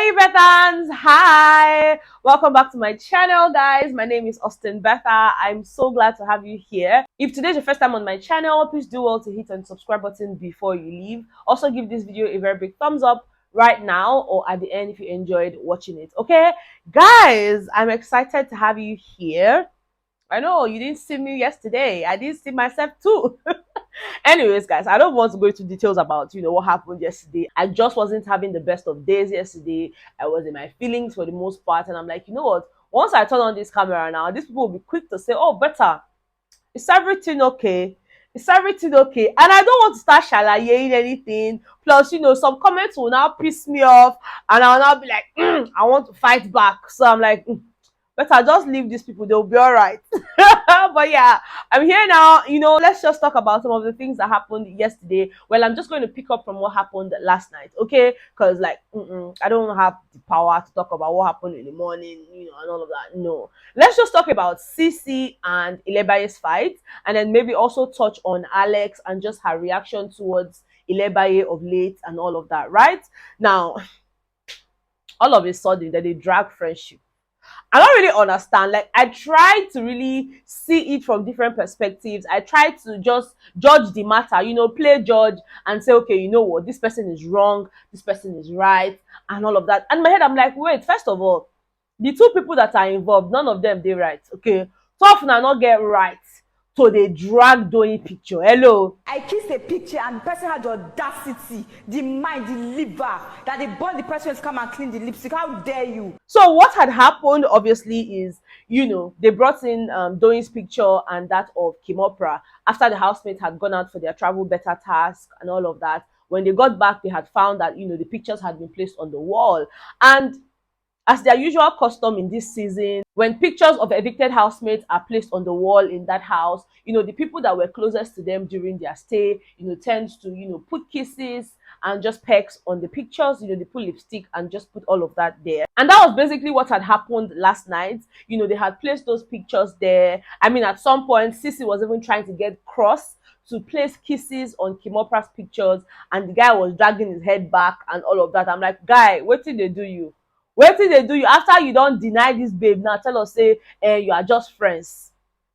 Hey Bethans, hi! Welcome back to my channel, guys. My name is Austin Betha. I'm so glad to have you here. If today's your first time on my channel, please do well to hit on the subscribe button before you leave. Also, give this video a very big thumbs up right now or at the end if you enjoyed watching it. Okay, guys, I'm excited to have you here. I know you didn't see me yesterday. I didn't see myself too. Anyways, guys, I don't want to go into details about what happened yesterday. I just wasn't having the best of days yesterday. I was in my feelings for the most part, and I'm like, you know what? Once I turn on this camera now, these people will be quick to say, "Oh, better. Is everything okay? Is everything okay?" And I don't want to start shalayeing anything. Plus, some comments will now piss me off, and I'll now be like, I want to fight back. So I'm like, better just leave these people, they'll be all right. But yeah, I'm here now. Let's just talk about some of the things that happened yesterday. Well, I'm just going to pick up from what happened last night, okay? Because I don't have the power to talk about what happened in the morning, and all of that. No, let's just talk about Cee-C and Ilebaye's fight, and then maybe also touch on Alex and just her reaction towards Ilebaye of late and all of that. Right now, all of a sudden that they drag friendship. I don't really understand. Like, I try to really see it from different perspectives. I try to just judge the matter, play judge and say, okay, you know what, this person is wrong, this person is right, and all of that. And in my head, I'm like, wait, first of all, the two people that are involved, none of them, they right, okay? Tough now not get right. So they drag Doyin picture. Hello. I kissed a picture and the person had the audacity, the mind, the liver, that they bought the person to come and clean the lipstick. How dare you? So what had happened, obviously, is, they brought in Doyin's picture and that of Kimopra after the housemates had gone out for their travel beta task and all of that. When they got back, they had found that, the pictures had been placed on the wall. And as their usual custom in this season, when pictures of evicted housemates are placed on the wall in that house, the people that were closest to them during their stay, tend to, put kisses and just pecks on the pictures, they put lipstick and just put all of that there. And that was basically what had happened last night. They had placed those pictures there. I mean, at some point, Cee-C was even trying to get cross to place kisses on Kimopra's pictures, and the guy was dragging his head back and all of that. I'm like, guy, what did they do you? Wetin dey do you after you don deny this babe? Now tell us say you are just friends.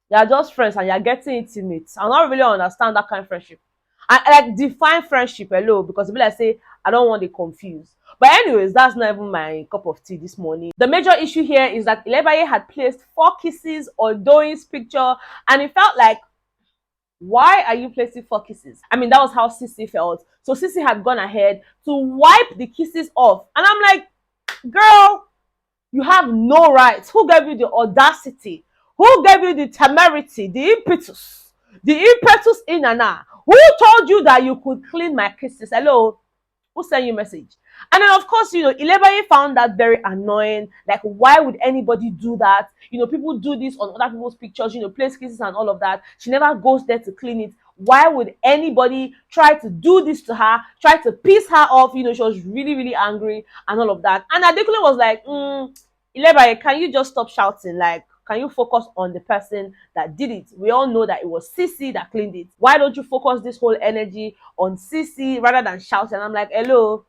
You are just friends and you are getting intimate. I don't really understand that kind of friendship. I like define friendship, hello, because it be like say I don't want to confuse. But anyways, that's not even my cup of tea this morning. The major issue here is that Ilebaye had placed 4 kisses on Doyin's picture, and it felt like, why are you placing 4 kisses? I mean, that was how Cee-C felt. So Cee-C had gone ahead to wipe the kisses off, and I'm like, girl, you have no rights. Who gave you the audacity? Who gave you the temerity, the impetus in and out? Who told you that you could clean my kisses? Hello? Who sent you a message? And then, of course, Ilebaye found that very annoying. Like, why would anybody do that? People do this on other people's pictures, place kisses and all of that. She never goes there to clean it. Why would anybody try to do this to her, try to piss her off? She was really, really angry and all of that. And Adekunle was like, Ilebaye, can you just stop shouting? Like, can you focus on the person that did it? We all know that it was Cee-C that cleaned it. Why don't you focus this whole energy on Cee-C rather than shouting? And I'm like, hello,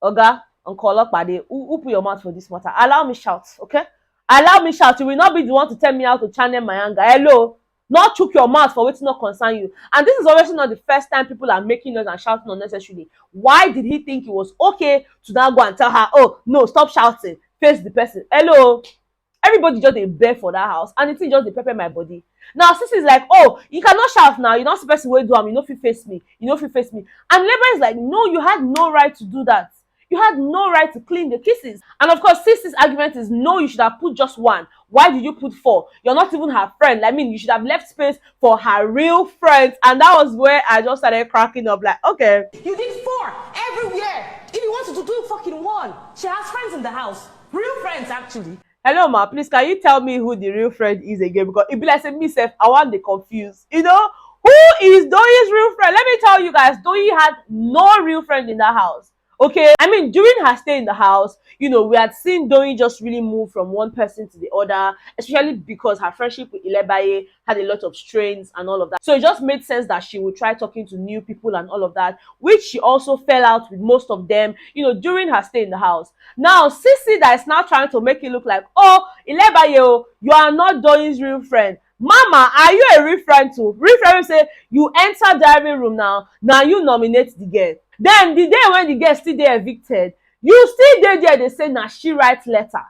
Oga, Uncle Olopade, who put your mouth for this matter? Allow me shout, okay? Allow me shout. You will not be the one to tell me how to channel my anger. Hello? Not chook your mouth for what's not concern you. And this is obviously not the first time people are making noise and shouting unnecessarily. Why did he think it was okay to now go and tell her, oh, no, stop shouting, face the person? Hello? Everybody just a bear for that house, and it's just the pepper my body. Now, Cee-C is like, oh, you cannot shout now. You're not supposed to do you know if you face me. You know if you face me. And Labor is like, no, you had no right to do that. You had no right to clean the kisses. And of course, Cee-C's argument is, no, you should have put just 1. Why did you put 4? You're not even her friend. I mean, you should have left space for her real friends. And that was where I just started cracking up. Like, okay. You did 4 everywhere. If you wanted to do fucking 1, she has friends in the house. Real friends, actually. Hello, ma. Please, can you tell me who the real friend is again? Because it be like, say, me, self, I want the confused. Who is Doyin's real friend? Let me tell you guys, Doyin had no real friend in that house. Okay, I mean, during her stay in the house, we had seen Doyin just really move from one person to the other, especially because her friendship with Ilebaye had a lot of strains and all of that. So it just made sense that she would try talking to new people and all of that, which she also fell out with most of them, during her stay in the house. Now, Cee-C that is now trying to make it look like, oh, Ilebaye, you are not Doyin's real friend. Mama, are you a real friend too? Real friend say, you enter diary room now you nominate the girl. Then the day when the girl still dey evicted, you still dey there dey say na she write letter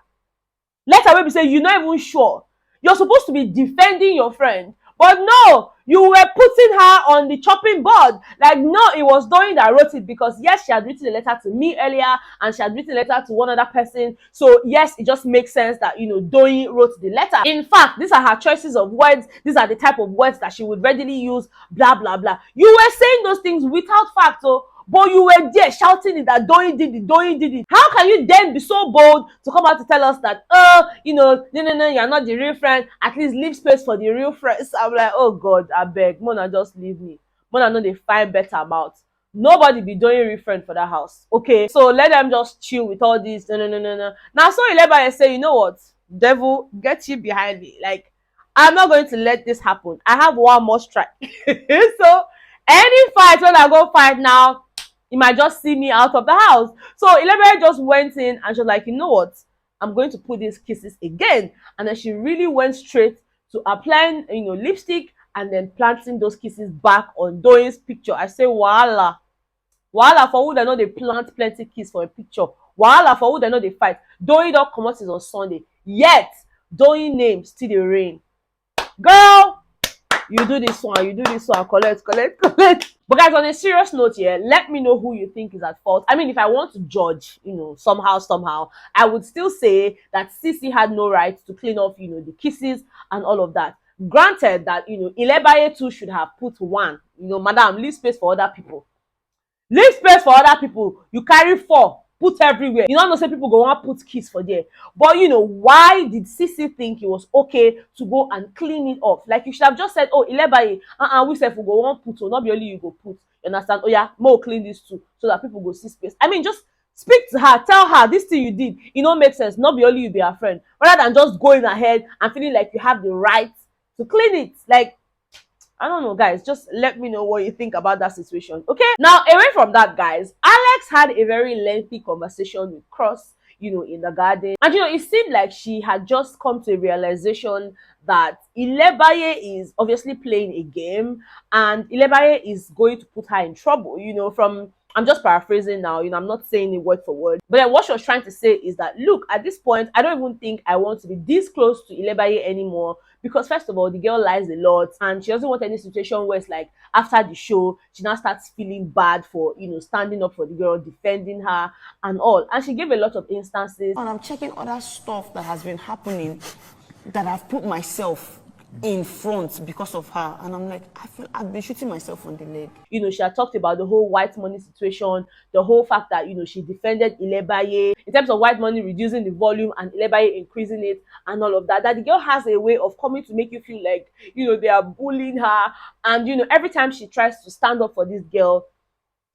wey be say you no even sure. You're supposed to be defending your friend, but no, you were putting her on the chopping board. Like, no, it was Doyin that wrote it, because yes, she had written a letter to me earlier and she had written a letter to one other person. So yes, it just makes sense that Doyin wrote the letter. In fact, these are her choices of words. These are the type of words that she would readily use, blah blah blah. You were saying those things without fact, but you were there shouting it that Doyin did it, Doyin did it. How can you then be so bold to come out to tell us that, no, you're not the real friend. At least leave space for the real friends. I'm like, oh God, I beg, Mona, just leave me. Mona know they find better about. Nobody be Doyin real friend for that house. Okay, so let them just chill with all this. No. Now, so Ilebaye say, you know what, devil, get you behind me. Like, I'm not going to let this happen. I have one more strike. So any fight when I go fight now, he might just see me out of the house. So Ilebaye just went in and she was like, you know what? I'm going to put these kisses again. And then she really went straight to applying, lipstick and then planting those kisses back on Doyin's picture. I say, wahala. Wahala for who they know they plant plenty kiss for a picture. Wahala for who they know they fight. Doyin don comot is on Sunday. Yet, Doyin name still dey reign. Girl, you do this one, collect. But guys, on a serious note here, let me know who you think is at fault. I mean, if I want to judge, somehow, I would still say that Cee-C had no right to clean off, the kisses and all of that. Granted that, Ilebaye too should have put one. Madam, leave space for other people. Leave space for other people. You carry 4. Put everywhere. You know say people go want put kiss for there. But why did Cee-C think it was okay to go and clean it off? Like, you should have just said, oh, Ilebaye, we say we go want put, not be only you go put. You understand? Oh yeah, Mo clean this too, so that people go see space. I mean, just speak to her, tell her this thing you did, make sense. Not be only you be her friend, rather than just going ahead and feeling like you have the right to clean it. Like, I don't know, guys. Just let me know what you think about that situation. Okay. Now, away from that, guys, Alex had a very lengthy conversation with Cross, in the garden. And, it seemed like she had just come to a realization that Ilebaye is obviously playing a game and Ilebaye is going to put her in trouble, from... I'm just paraphrasing now, I'm not saying it word for word. But then what she was trying to say is that, look, at this point, I don't even think I want to be this close to Ilebaye anymore. Because first of all, the girl lies a lot and she doesn't want any situation where it's like after the show, she now starts feeling bad for, standing up for the girl, defending her and all. And she gave a lot of instances. And I'm checking other stuff that has been happening that I've put myself in front because of her, and I'm like, I feel I've been shooting myself on the leg. She had talked about the whole white money situation, the whole fact that she defended Ilebaye in terms of white money reducing the volume and Ilebaye increasing it and all of that. That the girl has a way of coming to make you feel like they are bullying her, and every time she tries to stand up for this girl,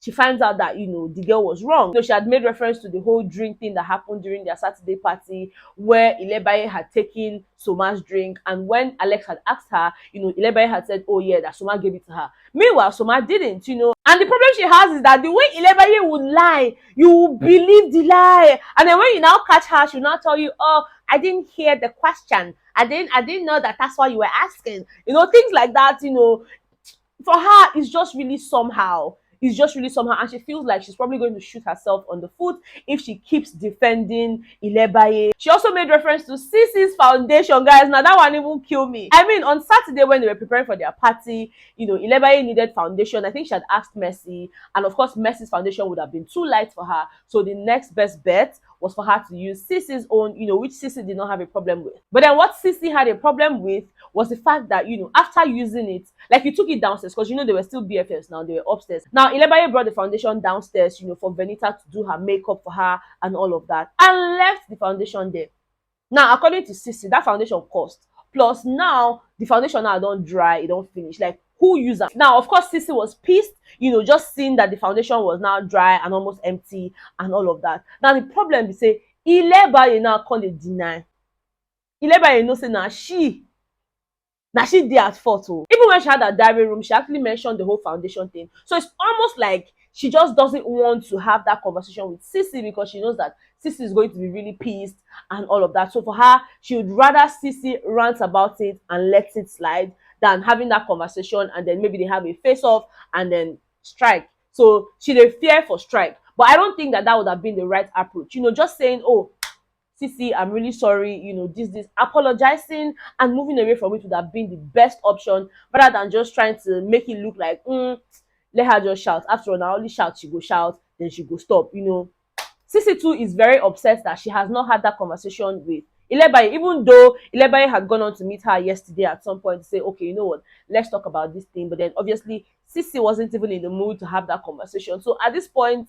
she finds out that the girl was wrong. She had made reference to the whole drink thing that happened during their Saturday party, where Ilebaye had taken Soma's drink, and when Alex had asked her, Ilebaye had said, oh yeah, that Soma gave it to her. Meanwhile, Soma didn't. And the problem she has is that the way Ilebaye would lie, you will believe the lie, and then when you now catch her, she'll now tell you, oh, I didn't hear the question, I didn't know that's why you were asking, things like that. For her, it's just really somehow. And she feels like she's probably going to shoot herself on the foot if she keeps defending Ilebaye. She also made reference to Cee-C's foundation, guys. Now that one even killed me. I mean, on Saturday when they were preparing for their party, Ilebaye needed foundation. I think she had asked Mercy, and of course Mercy's foundation would have been too light for her, so the next best bet was for her to use Cee-C's own, which Cee-C did not have a problem with. But then what Cee-C had a problem with was the fact that, after using it, like, you took it downstairs, because they were still BFFs now, they were upstairs. Now, Ilebaye brought the foundation downstairs, for Venita to do her makeup for her and all of that, and left the foundation there. Now, according to Cee-C, that foundation cost. Plus, now, the foundation now don't dry, it don't finish. Like, who use am. Now, of course, Cee-C was pissed, just seeing that the foundation was now dry and almost empty and all of that. Now, the problem is, say, Ilebaye now come dey deny. Ilebaye know say na she dey at fault. Oh, even when she had her diary room, she actually mentioned the whole foundation thing. So it's almost like she just doesn't want to have that conversation with Cee-C because she knows that Cee-C is going to be really pissed and all of that. So for her, she would rather Cee-C rant about it and let it slide than having that conversation, and then maybe they have a face-off and then strike. So she dey fear for strike. But I don't think that would have been the right approach. Just saying, oh, Cee-C, I'm really sorry, this, apologizing and moving away from it would have been the best option rather than just trying to make it look like, let her just shout. After all, now only shout, she go shout, then she go stop, Cee-C too is very upset that she has not had that conversation with Ilebaye, even though Ilebaye had gone on to meet her yesterday at some point to say, okay, you know what, let's talk about this thing. But then obviously Cee-C wasn't even in the mood to have that conversation. So at this point,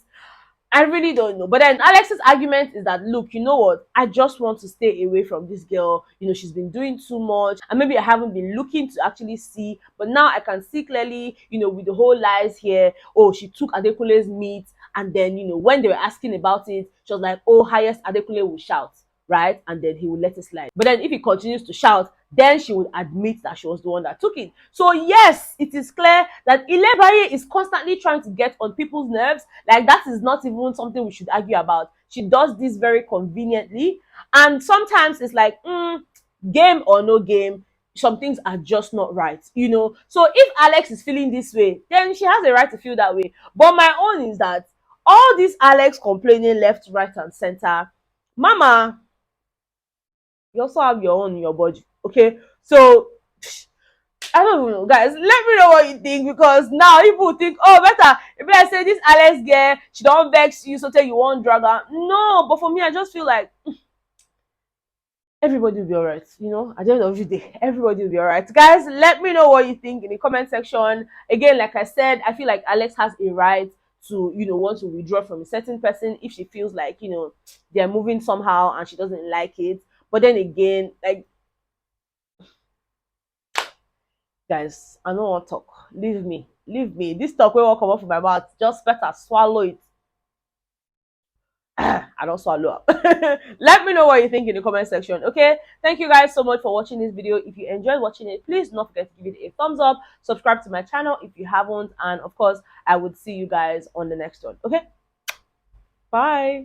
I really don't know. But then Alex's argument is that, look, you know what? I just want to stay away from this girl. She's been doing too much. And maybe I haven't been looking to actually see. But now I can see clearly, with the whole lies here. Oh, she took Adekule's meat. And then, when they were asking about it, she was like, oh, highest Adekule will shout. Right? And then he would let it slide. But then if he continues to shout, then she would admit that she was the one that took it. So yes, it is clear that Ilebaye is constantly trying to get on people's nerves. Like, that is not even something we should argue about. She does this very conveniently. And sometimes it's like, game or no game, some things are just not right, So if Alex is feeling this way, then she has a right to feel that way. But my own is that all this Alex complaining left, right, and center, Mama, you also have your own in your body, okay? So I don't know, guys, let me know what you think, because now people think, oh, better if I say this Alex girl, she don't vex you, so tell you won't drag her. No, but for me, I just feel like everybody will be all right, at the end of the day, everybody will be all right. Guys, let me know what you think in the comment section. Again, like I said, I feel like Alex has a right to, want to withdraw from a certain person if she feels like, they're moving somehow and she doesn't like it. But then again, like, guys, I don't want to talk. Leave me. This talk will come off from my mouth. Just better swallow it. I don't swallow up. Let me know what you think in the comment section. Okay, thank you guys so much for watching this video. If you enjoyed watching it, please don't forget to give it a thumbs up, subscribe to my channel if you haven't, and of course I would see you guys on the next one. Okay, bye.